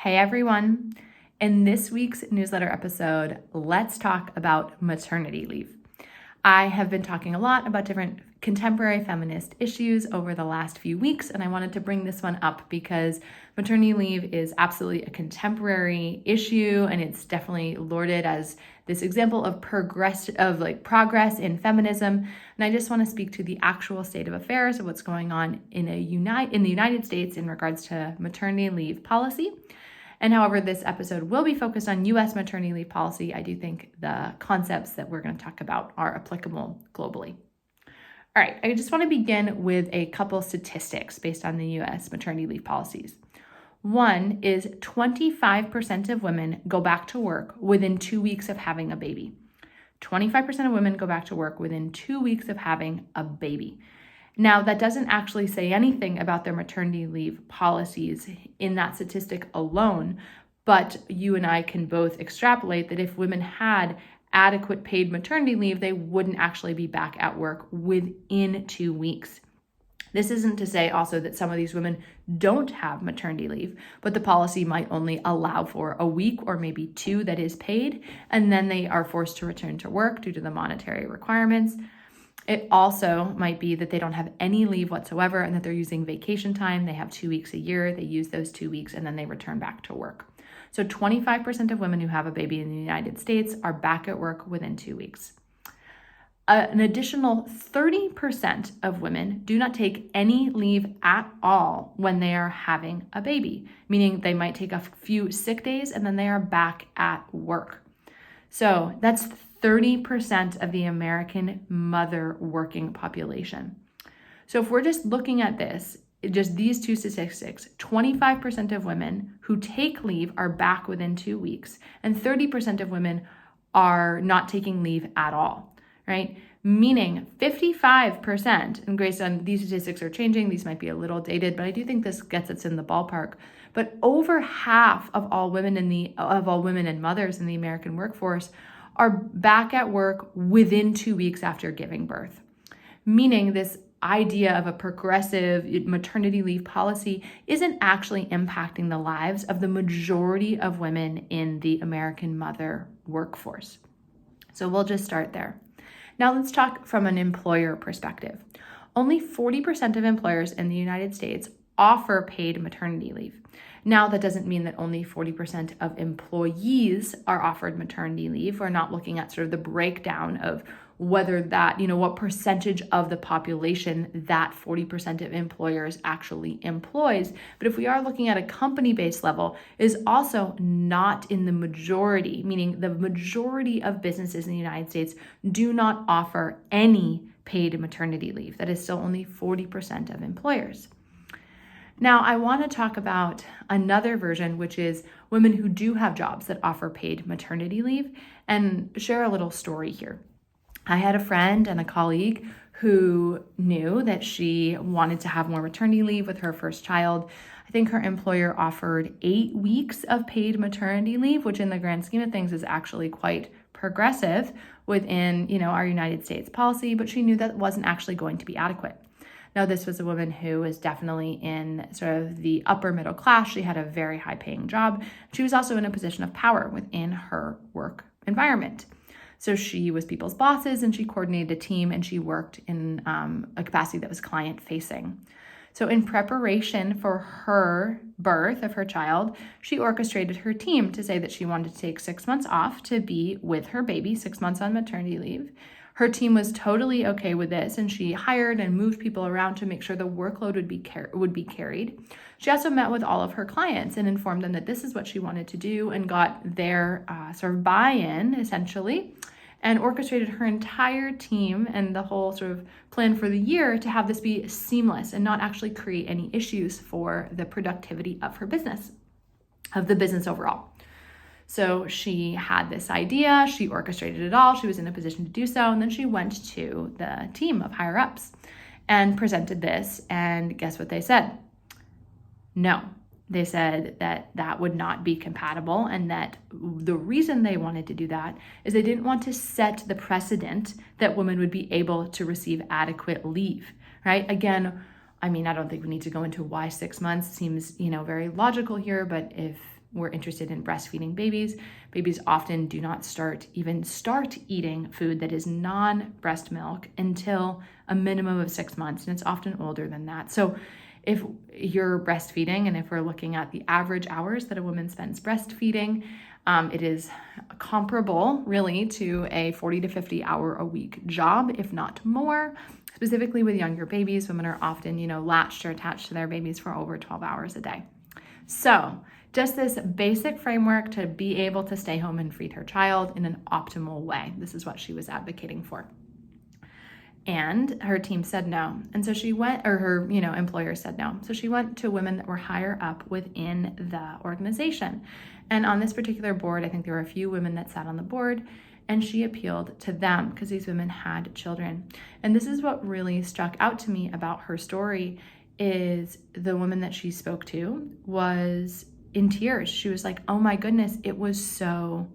Hey everyone. In this week's newsletter episode, let's talk about maternity leave. I have been talking a lot about different contemporary feminist issues over the last few weeks, and I wanted to bring this one up because maternity leave is absolutely a contemporary issue, and it's definitely lauded as this example of progress in feminism. And I just want to speak to the actual state of affairs of what's going on in the United States in regards to maternity leave policy. And however, this episode will be focused on U.S. maternity leave policy. I do think the concepts that we're going to talk about are applicable globally. All right, I just want to begin with a couple statistics based on the U.S. maternity leave policies. One is 25% of women go back to work within 2 weeks of having a baby. 25% of women go back to work within 2 weeks of having a baby. Now, that doesn't actually say anything about their maternity leave policies in that statistic alone, but you and I can both extrapolate that if women had adequate paid maternity leave, they wouldn't actually be back at work within 2 weeks. This isn't to say also that some of these women don't have maternity leave, but the policy might only allow for a week or maybe two that is paid, and then they are forced to return to work due to the monetary requirements. It also might be that they don't have any leave whatsoever and that they're using vacation time. They have 2 weeks a year. They use those 2 weeks and then they return back to work. So 25% of women who have a baby in the United States are back at work within 2 weeks. An additional 30% of women do not take any leave at all when they are having a baby, meaning they might take a few sick days and then they are back at work. So that's 30% of the American mother working population. So if we're just looking at this, just these two statistics, 25% of women who take leave are back within 2 weeks, and 30% of women are not taking leave at all, right? Meaning 55%, and based on these statistics are changing, these might be a little dated, but I do think this gets us in the ballpark. But over half of all women and mothers in the American workforce are back at work within 2 weeks after giving birth. Meaning this idea of a progressive maternity leave policy isn't actually impacting the lives of the majority of women in the American mother workforce. So we'll just start there. Now let's talk from an employer perspective. Only 40% of employers in the United States offer paid maternity leave. Now, that doesn't mean that only 40% of employees are offered maternity leave. We're not looking at sort of the breakdown of whether that, what percentage of the population that 40% of employers actually employs. But if we are looking at a company-based level, is also not in the majority, meaning the majority of businesses in the United States do not offer any paid maternity leave. That is still only 40% of employers. Now, I want to talk about another version, which is women who do have jobs that offer paid maternity leave, and share a little story here. I had a friend and a colleague who knew that she wanted to have more maternity leave with her first child. I think her employer offered 8 weeks of paid maternity leave, which in the grand scheme of things is actually quite progressive within, our United States policy, but she knew that wasn't actually going to be adequate. Now, this was a woman who was definitely in sort of the upper middle class. She had a very high paying job. She was also in a position of power within her work environment. So she was people's bosses and she coordinated a team and she worked in a capacity that was client facing. So in preparation for her birth of her child, she orchestrated her team to say that she wanted to take 6 months off to be with her baby, 6 months on maternity leave. Her team was totally okay with this, and she hired and moved people around to make sure the workload would be carried. She also met with all of her clients and informed them that this is what she wanted to do and got their sort of buy-in, essentially, and orchestrated her entire team and the whole sort of plan for the year to have this be seamless and not actually create any issues for the productivity of her business, of the business overall. So she had this idea, she orchestrated it all, she was in a position to do so, and then she went to the team of higher ups and presented this, and guess what they said? No. They said that that would not be compatible, and that the reason they wanted to do that is they didn't want to set the precedent that women would be able to receive adequate leave, right? Again, I don't think we need to go into why 6 months. Seems, very logical here, but if we're interested in breastfeeding babies, babies often do not start eating food that is non-breast milk until a minimum of 6 months, and it's often older than that. So if you're breastfeeding, and if we're looking at the average hours that a woman spends breastfeeding, it is comparable really to a 40 to 50 hour a week job, if not more. Specifically with younger babies, women are often, latched or attached to their babies for over 12 hours a day. So just this basic framework to be able to stay home and feed her child in an optimal way. This is what she was advocating for. And her team said no. And so she went, or her, employer said no. So she went to women that were higher up within the organization. And on this particular board, I think there were a few women that sat on the board, and she appealed to them because these women had children. And this is what really struck out to me about her story is the woman that she spoke to was in tears. She was like, oh my goodness, it was so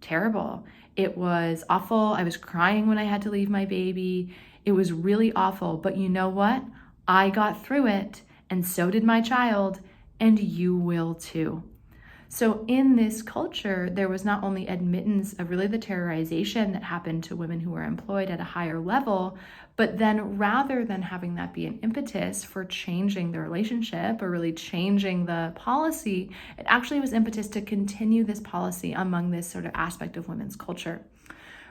terrible. It was awful. I was crying when I had to leave my baby. It was really awful. But you know what? I got through it, and so did my child, and you will too. So in this culture, there was not only admittance of really the terrorization that happened to women who were employed at a higher level, but then rather than having that be an impetus for changing the relationship or really changing the policy, it actually was impetus to continue this policy among this sort of aspect of women's culture,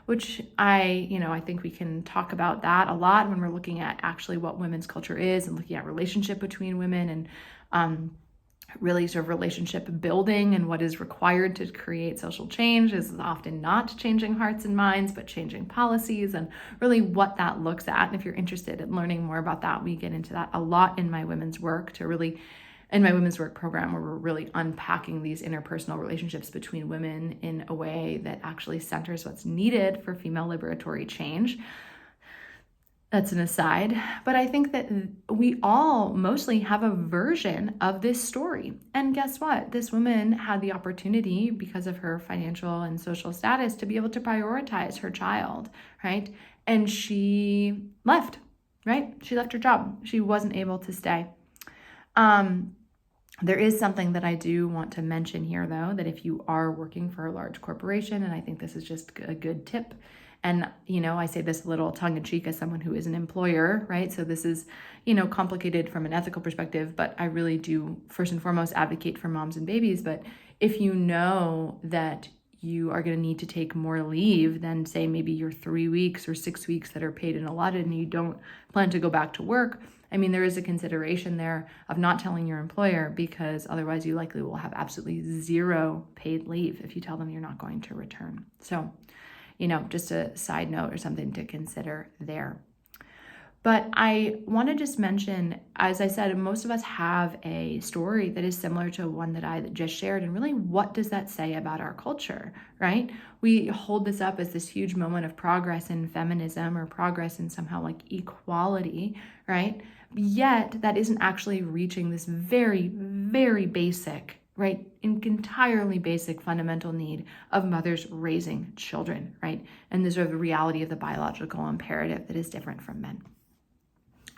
which I think we can talk about that a lot when we're looking at actually what women's culture is and looking at relationship between women and really sort of relationship building and what is required to create social change is often not changing hearts and minds, but changing policies and really what that looks at. And if you're interested in learning more about that, we get into that a lot in my women's work in my women's work program, where we're really unpacking these interpersonal relationships between women in a way that actually centers what's needed for female liberatory change. That's an aside, but I think that we all mostly have a version of this story. And guess what? This woman had the opportunity, because of her financial and social status, to be able to prioritize her child, right? And she left, right? She left her job. She wasn't able to stay. There is something that I do want to mention here, though, that if you are working for a large corporation, and I think this is just a good tip, and, I say this a little tongue-in-cheek as someone who is an employer, right? So this is, complicated from an ethical perspective, but I really do, first and foremost, advocate for moms and babies. But if you know that you are going to need to take more leave than, say, maybe your 3 weeks or 6 weeks that are paid and allotted, and you don't plan to go back to work, there is a consideration there of not telling your employer, because otherwise you likely will have absolutely zero paid leave if you tell them you're not going to return. So, just a side note or something to consider there. But I want to just mention, as I said, most of us have a story that is similar to one that I just shared. And really, what does that say about our culture, right? We hold this up as this huge moment of progress in feminism or progress in somehow like equality, right? Yet that isn't actually reaching this very, very basic, right, entirely basic fundamental need of mothers raising children, right? And this sort of the reality of the biological imperative that is different from men.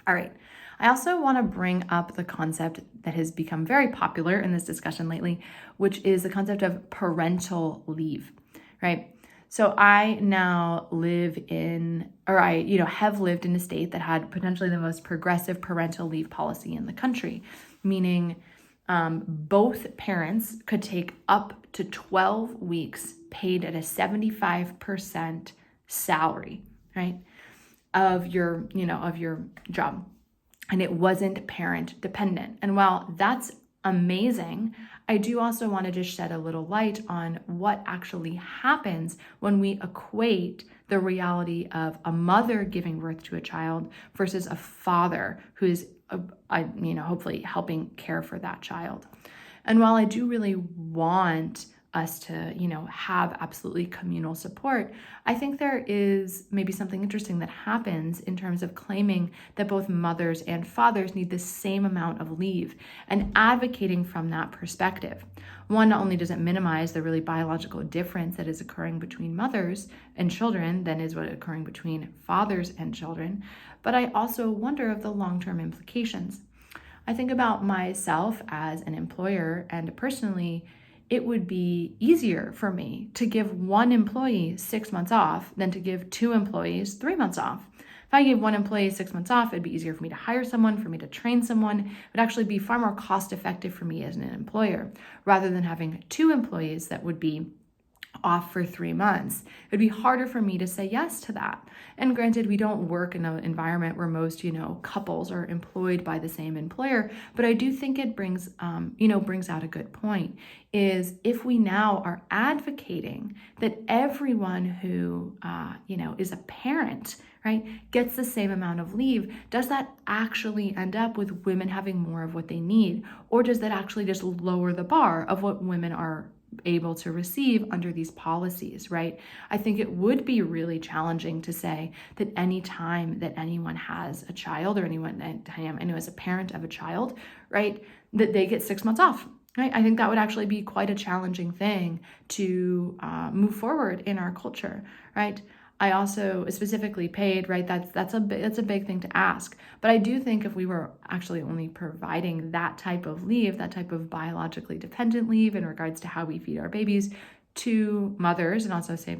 All right. I also want to bring up the concept that has become very popular in this discussion lately, which is the concept of parental leave, right? So I now have lived in a state that had potentially the most progressive parental leave policy in the country, meaning both parents could take up to 12 weeks paid at a 75% salary, right, of your job. And it wasn't parent dependent. And while that's amazing, I do also want to just shed a little light on what actually happens when we equate the reality of a mother giving birth to a child versus a father who is hopefully helping care for that child. And while I do really want us to, have absolutely communal support, I think there is maybe something interesting that happens in terms of claiming that both mothers and fathers need the same amount of leave and advocating from that perspective. One, not only does it minimize the really biological difference that is occurring between mothers and children than is what is occurring between fathers and children, but I also wonder of the long-term implications. I think about myself as an employer, and personally, it would be easier for me to give one employee 6 months off than to give 2 employees 3 months off. If I gave one employee 6 months off, it'd be easier for me to hire someone, for me to train someone. It would actually be far more cost effective for me as an employer, rather than having 2 employees that would be off for 3 months. It'd be harder for me to say yes to that. And granted, we don't work in an environment where most, couples are employed by the same employer, but I do think it brings out a good point, is if we now are advocating that everyone who, is a parent, right, gets the same amount of leave, does that actually end up with women having more of what they need? Or does that actually just lower the bar of what women are able to receive under these policies, right? I think it would be really challenging to say that any time that anyone has a child, or anyone as a parent of a child, right, that they get 6 months off, right? I think that would actually be quite a challenging thing to move forward in our culture, right? I also specifically paid, right? That's a big thing to ask. But I do think if we were actually only providing that type of leave, that type of biologically dependent leave in regards to how we feed our babies to mothers, and also say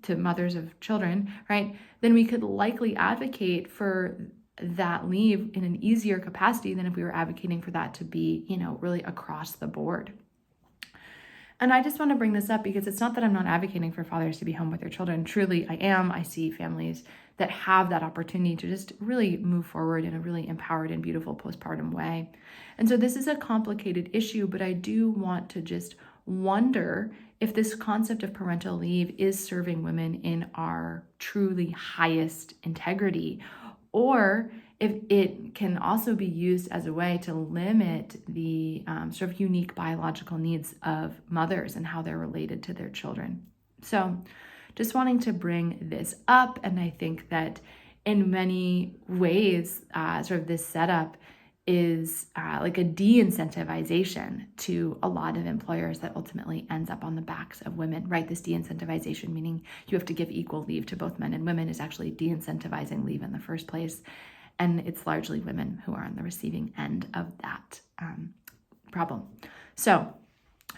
to mothers of children, right? Then we could likely advocate for that leave in an easier capacity than if we were advocating for that to be, really across the board. And I just want to bring this up because it's not that I'm not advocating for fathers to be home with their children. Truly, I am. I see families that have that opportunity to just really move forward in a really empowered and beautiful postpartum way. And so this is a complicated issue, but I do want to just wonder if this concept of parental leave is serving women in our truly highest integrity, or if it can also be used as a way to limit the sort of unique biological needs of mothers and how they're related to their children. So just wanting to bring this up, and I think that in many ways, sort of this setup is like a de-incentivization to a lot of employers that ultimately ends up on the backs of women, right? This de-incentivization, meaning you have to give equal leave to both men and women, is actually de-incentivizing leave in the first place. And it's largely women who are on the receiving end of that problem. So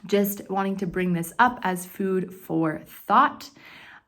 just wanting to bring this up as food for thought.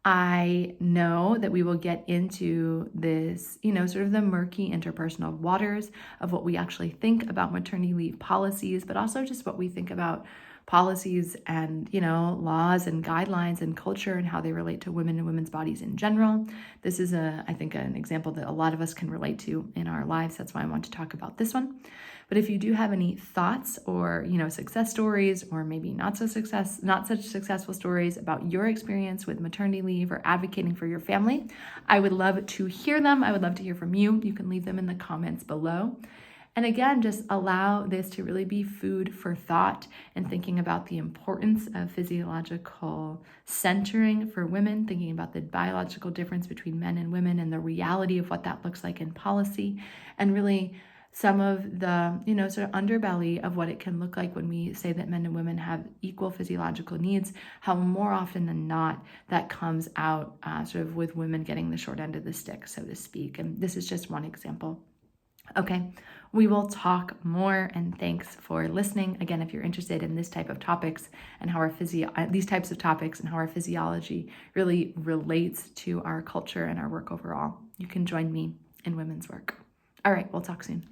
I know that we will get into this, sort of the murky interpersonal waters of what we actually think about maternity leave policies, but also just what we think about policies and, laws and guidelines and culture and how they relate to women and women's bodies in general. This is I think an example that a lot of us can relate to in our lives. That's why I want to talk about this one. But if you do have any thoughts or, success stories, or maybe not such successful stories about your experience with maternity leave or advocating for your family, I would love to hear them. I would love to hear from you. You can leave them in the comments below. And again, just allow this to really be food for thought and thinking about the importance of physiological centering for women, thinking about the biological difference between men and women and the reality of what that looks like in policy, and really some of the, sort of underbelly of what it can look like when we say that men and women have equal physiological needs, how more often than not that comes out sort of with women getting the short end of the stick, so to speak. And this is just one example. Okay, we will talk more, and thanks for listening. Again, if you're interested in this type of topics and how these types of topics and how our physiology really relates to our culture and our work overall, you can join me in women's work. All right, we'll talk soon.